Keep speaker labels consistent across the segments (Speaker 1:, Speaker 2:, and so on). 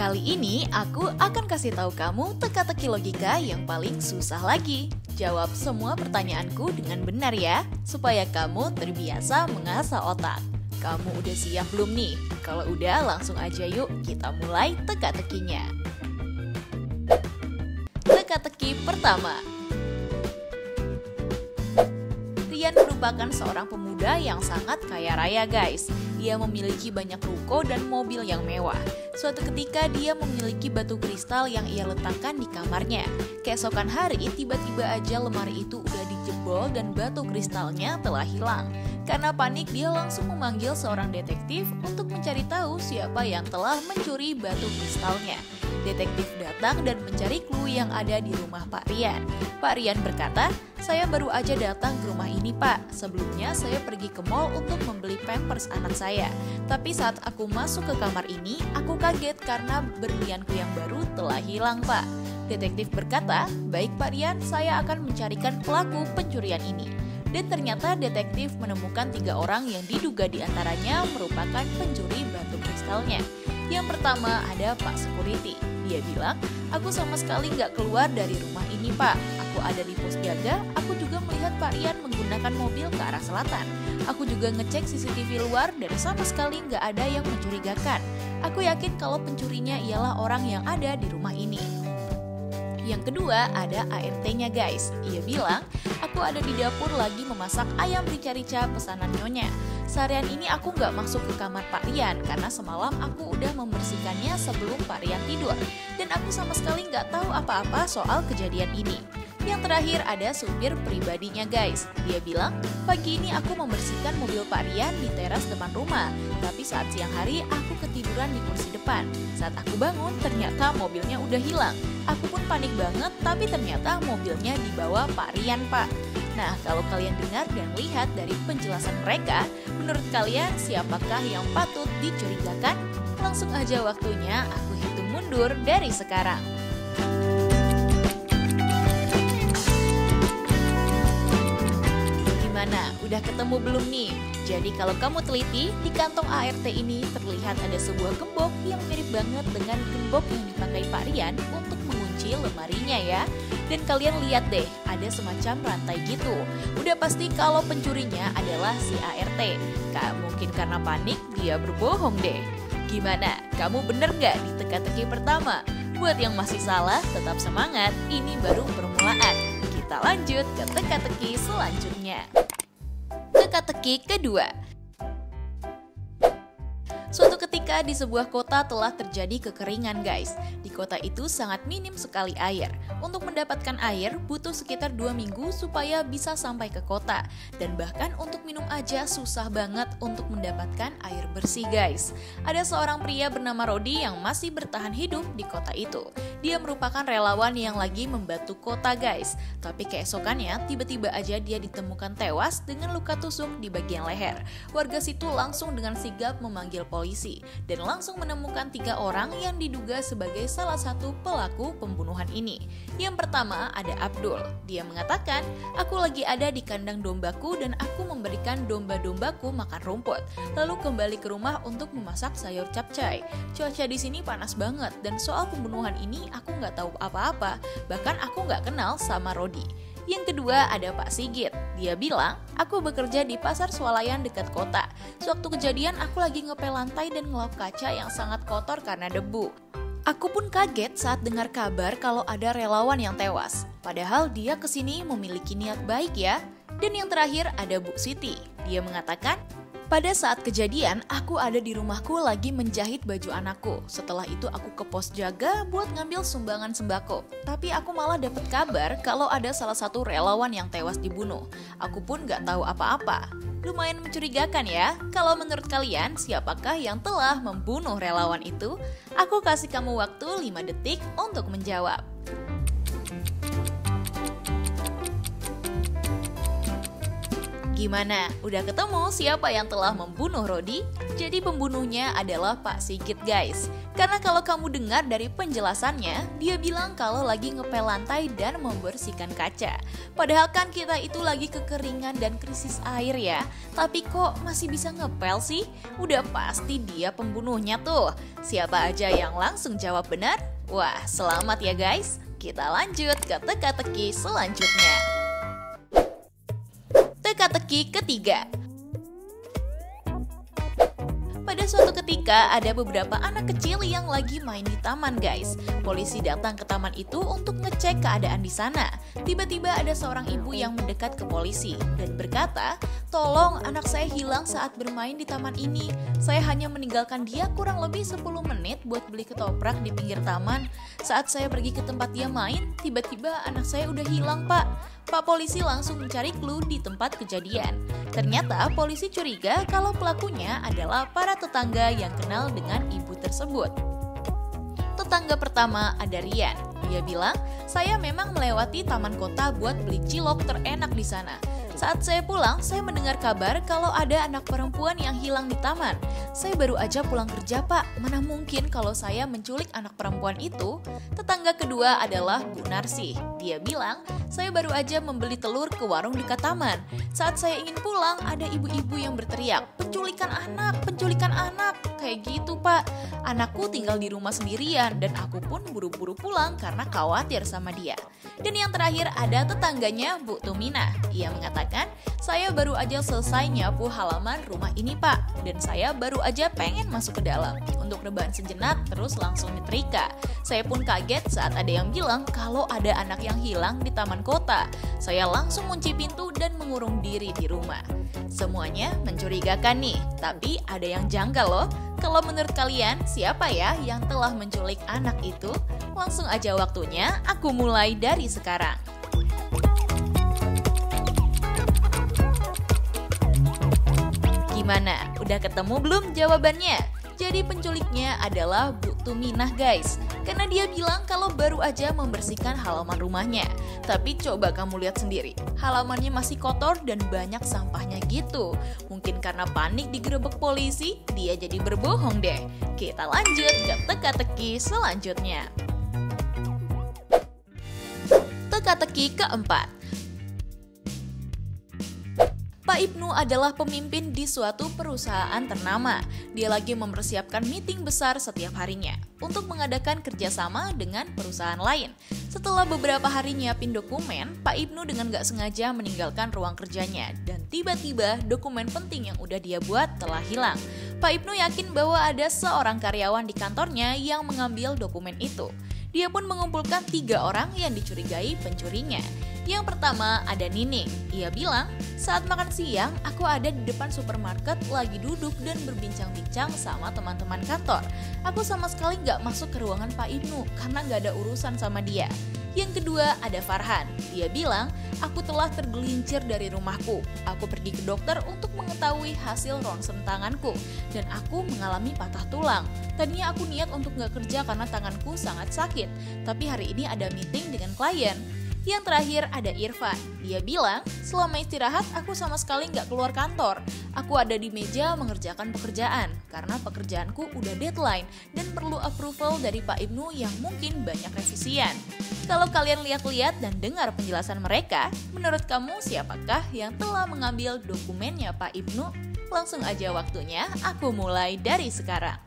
Speaker 1: Kali ini aku akan kasih tahu kamu teka-teki logika yang paling susah lagi. Jawab semua pertanyaanku dengan benar ya, supaya kamu terbiasa mengasah otak. Kamu udah siap belum nih? Kalau udah langsung aja yuk kita mulai teka-tekinya. Teka-teki pertama. Rian merupakan seorang pemuda yang sangat kaya raya guys. Dia memiliki banyak ruko dan mobil yang mewah. Suatu ketika dia memiliki batu kristal yang ia letakkan di kamarnya. Keesokan hari tiba-tiba aja lemari itu udah dijebol dan batu kristalnya telah hilang. Karena panik dia langsung memanggil seorang detektif untuk mencari tahu siapa yang telah mencuri batu kristalnya. Detektif datang dan mencari clue yang ada di rumah Pak Rian. Pak Rian berkata, "Saya baru aja datang ke rumah ini Pak. Sebelumnya saya pergi ke mall untuk membeli pampers anak saya. Tapi saat aku masuk ke kamar ini, aku kaget karena berlianku yang baru telah hilang Pak." Detektif berkata, "Baik Pak Rian, saya akan mencarikan pelaku pencurian ini." Dan ternyata detektif menemukan 3 orang yang diduga diantaranya merupakan pencuri batu kristalnya. Yang pertama ada Pak Security. Dia bilang, "Aku sama sekali nggak keluar dari rumah ini Pak. Aku ada di pos jaga, aku juga melihat Pak Rian menggunakan mobil ke arah selatan. Aku juga ngecek CCTV luar dan sama sekali nggak ada yang mencurigakan. Aku yakin kalau pencurinya ialah orang yang ada di rumah ini." Yang kedua ada ART-nya guys. Ia bilang, "Aku ada di dapur lagi memasak ayam rica-rica pesanan nyonya. Seharian ini aku nggak masuk ke kamar Pak Rian karena semalam aku udah membersihkannya sebelum Pak Rian tidur. Dan aku sama sekali nggak tahu apa-apa soal kejadian ini." Yang terakhir ada supir pribadinya guys. Dia bilang, "Pagi ini aku membersihkan mobil Pak Rian di teras depan rumah. Tapi saat siang hari aku ketiduran di kursi depan. Saat aku bangun ternyata mobilnya udah hilang. Aku pun panik banget tapi ternyata mobilnya dibawa Pak Rian Pak." Nah, kalau kalian dengar dan lihat dari penjelasan mereka, menurut kalian siapakah yang patut dicurigakan? Langsung aja waktunya aku hitung mundur dari sekarang. Gimana? Udah ketemu belum nih? Jadi kalau kamu teliti, di kantong ART ini terlihat ada sebuah gembok yang mirip banget dengan gembok yang dipakai Pak Rian untuk mengunci lemarinya ya. Dan kalian lihat deh, ada semacam rantai gitu. Udah pasti kalau pencurinya adalah si ART. Mungkin karena panik, dia berbohong deh. Gimana? Kamu bener nggak di teka-teki pertama? Buat yang masih salah, tetap semangat. Ini baru permulaan. Kita lanjut ke teka-teki selanjutnya. Teka-teki kedua. Suatu ketika di sebuah kota telah terjadi kekeringan guys. Di kota itu sangat minim sekali air. Untuk mendapatkan air butuh sekitar 2 minggu supaya bisa sampai ke kota. Dan bahkan untuk minum aja susah banget untuk mendapatkan air bersih guys. Ada seorang pria bernama Rodi yang masih bertahan hidup di kota itu. Dia merupakan relawan yang lagi membantu kota guys. Tapi keesokannya tiba-tiba aja dia ditemukan tewas dengan luka tusuk di bagian leher. Warga situ langsung dengan sigap memanggil polisi dan langsung menemukan 3 orang yang diduga sebagai salah satu pelaku pembunuhan ini. Yang pertama ada Abdul. Dia mengatakan, "Aku lagi ada di kandang dombaku dan aku memberikan domba-dombaku makan rumput. Lalu kembali ke rumah untuk memasak sayur capcay. Cuaca di sini panas banget dan soal pembunuhan ini aku nggak tahu apa-apa. Bahkan aku nggak kenal sama Rodi." Yang kedua ada Pak Sigit. Dia bilang, "Aku bekerja di pasar swalayan dekat kota. Sewaktu kejadian aku lagi ngepel lantai dan ngelap kaca yang sangat kotor karena debu. Aku pun kaget saat dengar kabar kalau ada relawan yang tewas. Padahal dia kesini memiliki niat baik ya." Dan yang terakhir ada Bu Siti. Dia mengatakan, "Pada saat kejadian, aku ada di rumahku lagi menjahit baju anakku. Setelah itu aku ke pos jaga buat ngambil sumbangan sembako. Tapi aku malah dapat kabar kalau ada salah satu relawan yang tewas dibunuh. Aku pun gak tahu apa-apa." Lumayan mencurigakan ya. Kalau menurut kalian, siapakah yang telah membunuh relawan itu? Aku kasih kamu waktu 5 detik untuk menjawab. Gimana? Udah ketemu siapa yang telah membunuh Rodi? Jadi pembunuhnya adalah Pak Sigit guys. Karena kalau kamu dengar dari penjelasannya, dia bilang kalau lagi ngepel lantai dan membersihkan kaca. Padahal kan kita itu lagi kekeringan dan krisis air ya. Tapi kok masih bisa ngepel sih? Udah pasti dia pembunuhnya tuh. Siapa aja yang langsung jawab benar? Wah, selamat ya guys. Kita lanjut ke teka-teki selanjutnya. Teka-teki ketiga. Pada suatu ketika ada beberapa anak kecil yang lagi main di taman guys. Polisi datang ke taman itu untuk ngecek keadaan di sana. Tiba-tiba ada seorang ibu yang mendekat ke polisi dan berkata, "Tolong, anak saya hilang saat bermain di taman ini. Saya hanya meninggalkan dia kurang lebih 10 menit buat beli ketoprak di pinggir taman. Saat saya pergi ke tempat dia main, tiba-tiba anak saya udah hilang, Pak." Pak polisi langsung mencari clue di tempat kejadian. Ternyata polisi curiga kalau pelakunya adalah para tetangga yang kenal dengan ibu tersebut. Tetangga pertama ada Rian. Dia bilang, "Saya memang melewati taman kota buat beli cilok terenak di sana. Saat saya pulang, saya mendengar kabar kalau ada anak perempuan yang hilang di taman. Saya baru aja pulang kerja, Pak. Mana mungkin kalau saya menculik anak perempuan itu?" Tetangga kedua adalah Bu Narsih. Dia bilang, "Saya baru aja membeli telur ke warung dekat taman. Saat saya ingin pulang, ada ibu-ibu yang berteriak, 'Penculikan anak, penculikan anak!' Kayak gitu, Pak. Anakku tinggal di rumah sendirian dan aku pun buru-buru pulang karena khawatir sama dia." Dan yang terakhir ada tetangganya Bu Tumina. Ia mengatakan, "Saya baru aja selesai nyapu halaman rumah ini, Pak. Dan saya baru aja pengen masuk ke dalam untuk rebahan sejenak terus langsung nyetrika. Saya pun kaget saat ada yang bilang kalau ada anak yang hilang di taman kota. Saya langsung kunci pintu dan mengurung diri di rumah." Semuanya mencurigakan nih, tapi ada yang janggal loh. Kalau menurut kalian, siapa ya yang telah menculik anak itu? Langsung aja waktunya, aku mulai dari sekarang. Gimana? Udah ketemu belum jawabannya? Jadi penculiknya adalah Bu Tuminah guys. Karena dia bilang kalau baru aja membersihkan halaman rumahnya. Tapi coba kamu lihat sendiri, halamannya masih kotor dan banyak sampahnya gitu. Mungkin karena panik digerebek polisi, dia jadi berbohong deh. Kita lanjut ke teka-teki selanjutnya. Teka-teki keempat. Pak Ibnu adalah pemimpin di suatu perusahaan ternama. Dia lagi mempersiapkan meeting besar setiap harinya untuk mengadakan kerjasama dengan perusahaan lain. Setelah beberapa hari nyiapin dokumen, Pak Ibnu dengan gak sengaja meninggalkan ruang kerjanya. Dan tiba-tiba dokumen penting yang udah dia buat telah hilang. Pak Ibnu yakin bahwa ada seorang karyawan di kantornya yang mengambil dokumen itu. Dia pun mengumpulkan 3 orang yang dicurigai pencurinya. Yang pertama ada Nining. Ia bilang, "Saat makan siang, aku ada di depan supermarket lagi duduk dan berbincang-bincang sama teman-teman kantor. Aku sama sekali gak masuk ke ruangan Pak Ibnu karena gak ada urusan sama dia." Yang kedua ada Farhan. Dia bilang, "Aku telah tergelincir dari rumahku. Aku pergi ke dokter untuk mengetahui hasil ronsen tanganku dan aku mengalami patah tulang. Tadinya aku niat untuk gak kerja karena tanganku sangat sakit, tapi hari ini ada meeting dengan klien." Yang terakhir ada Irfan. Dia bilang, "Selama istirahat aku sama sekali nggak keluar kantor. Aku ada di meja mengerjakan pekerjaan karena pekerjaanku udah deadline dan perlu approval dari Pak Ibnu yang mungkin banyak revisian." Kalau kalian lihat-lihat dan dengar penjelasan mereka, menurut kamu siapakah yang telah mengambil dokumennya Pak Ibnu? Langsung aja waktunya, aku mulai dari sekarang.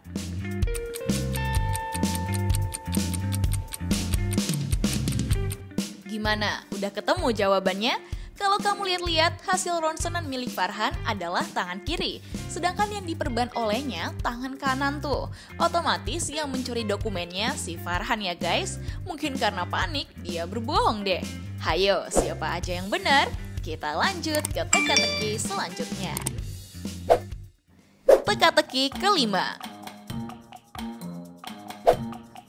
Speaker 1: Gimana? Udah ketemu jawabannya? Kalau kamu lihat-lihat, hasil ronsenan milik Farhan adalah tangan kiri. Sedangkan yang diperban olehnya tangan kanan tuh. Otomatis yang mencuri dokumennya si Farhan ya guys. Mungkin karena panik, dia berbohong deh. Hayo, siapa aja yang benar? Kita lanjut ke teka-teki selanjutnya. Teka-teki kelima.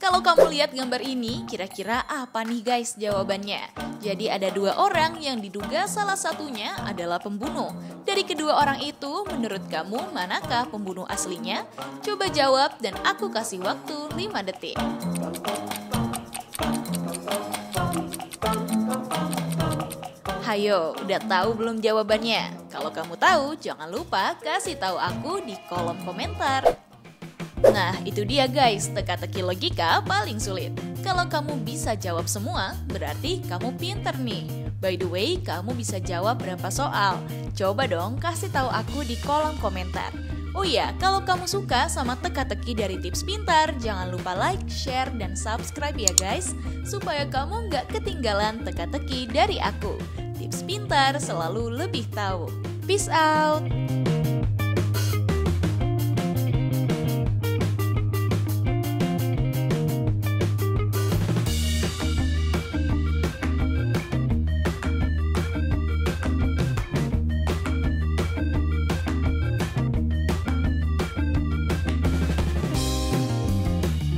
Speaker 1: Kalau kamu lihat gambar ini, kira-kira apa nih guys jawabannya? Jadi ada 2 orang yang diduga salah satunya adalah pembunuh. Dari kedua orang itu, menurut kamu manakah pembunuh aslinya? Coba jawab dan aku kasih waktu 5 detik. Hayo, udah tahu belum jawabannya? Kalau kamu tahu, jangan lupa kasih tahu aku di kolom komentar. Nah, itu dia guys, teka-teki logika paling sulit. Kalau kamu bisa jawab semua, berarti kamu pinter nih. By the way, kamu bisa jawab berapa soal? Coba dong kasih tahu aku di kolom komentar. Oh iya, kalau kamu suka sama teka-teki dari Tips Pintar, jangan lupa like, share, dan subscribe ya guys, supaya kamu nggak ketinggalan teka-teki dari aku. Tips Pintar selalu lebih tahu. Peace out!